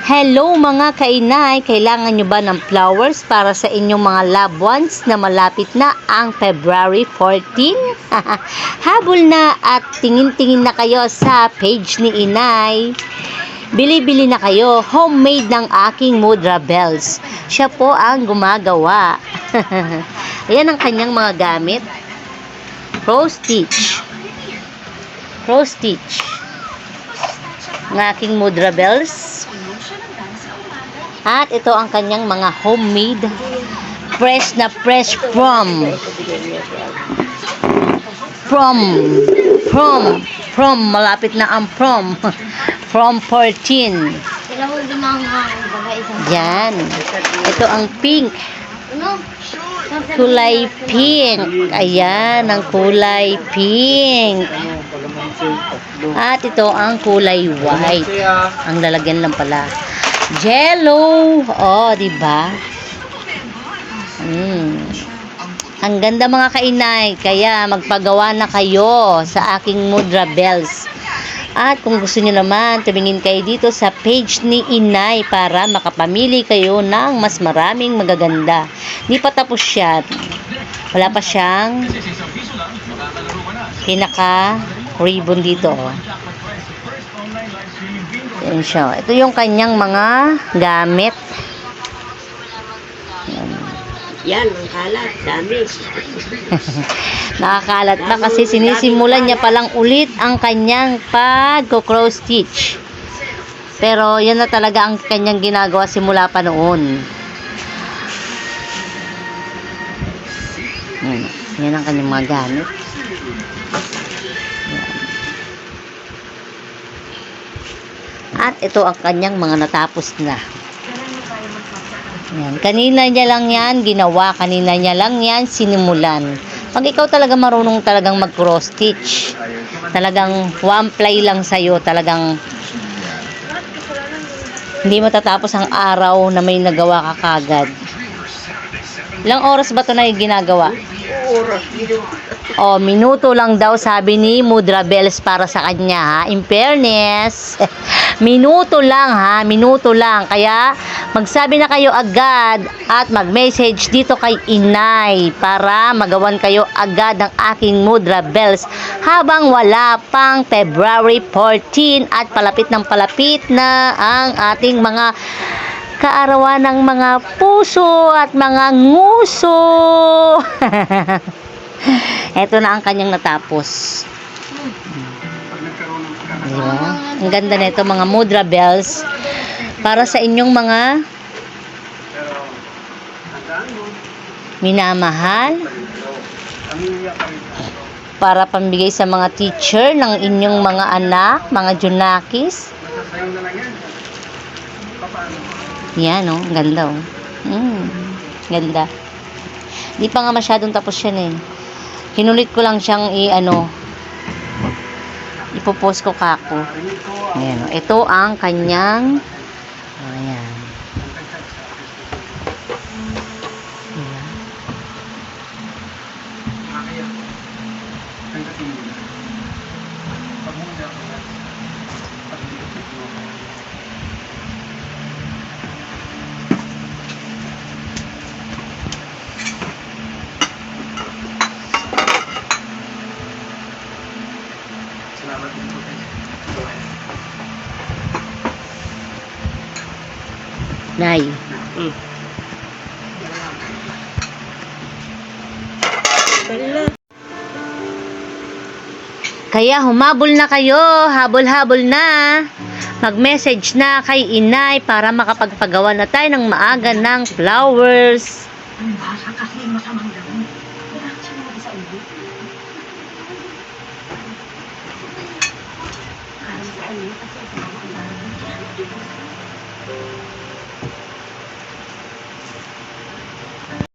Hello mga kainay, kailangan nyo ba ng flowers para sa inyong mga loved ones na malapit na ang February 14? Habol na at tingin-tingin na kayo sa page ni Inay. Bili-bili na kayo, homemade ng aking mudra bells. Siya po ang gumagawa. Ayan ang kanyang mga gamit. Cross stitch. Cross stitch. Ng aking mudra bells. At ito ang kanyang mga homemade fresh na fresh from malapit na ang from 14. Yan. Ito ang pink. Kulay pink. Ayan ang kulay pink. At ito ang kulay white. Ang lalagyan lang pala. Jello. Oh, di ba? Ang ganda mga kainay. Kaya magpagawa na kayo sa aking mudra bells. At kung gusto niyo naman, tumingin kayo dito sa page ni Inay para makapamili kayo ng mas maraming magaganda. Di pa tapos yan. Wala pa siyang pinaka ribbon dito. Yan siya. Ito yung kanyang mga gamit. Yan, ang kalat. Dami. Nakakalat na kasi sinisimulan niya palang ulit ang kanyang pag-cross stitch. Pero yan na talaga ang kanyang ginagawa simula pa noon. Yan ang kanyang mga gamit. At ito ang kanyang mga natapos na. Yan. Kanina niya lang yan ginawa. Kanina niya lang yan sinimulan. Pag ikaw talaga marunong talagang mag-cross stitch, talagang one ply lang sa'yo, talagang hindi matatapos ang araw na may nagawa ka kagad. Ilang oras ba ito na ginagawa? Oh, minuto lang daw sabi ni Mudra Bells para sa kanya, ha? In fairness, minuto lang, ha? Minuto lang. Kaya magsabi na kayo agad at mag-message dito kay Inay para magawan kayo agad ng aking Mudra Bells habang wala pang February 14 at palapit ng palapit na ang ating mga kaarawan ng mga puso at mga nguso. Ito na ang kanyang natapos. Diba? Ang ganda nito mga mudra bells para sa inyong mga minamahal, para pambigay sa mga teacher ng inyong mga anak, mga junakis. Yan, oh. Ganda, oh. Ganda. Di pa nga masyadong tapos yan, eh. Kinulit ko lang siyang ipopost ko kako. Ayan, oh. Ito ang kanyang ayan. Nay. Kaya humabol na kayo, habol-habol na. Mag-message na kay Inay para makapagpagawa na tayo ng maaga ng flowers.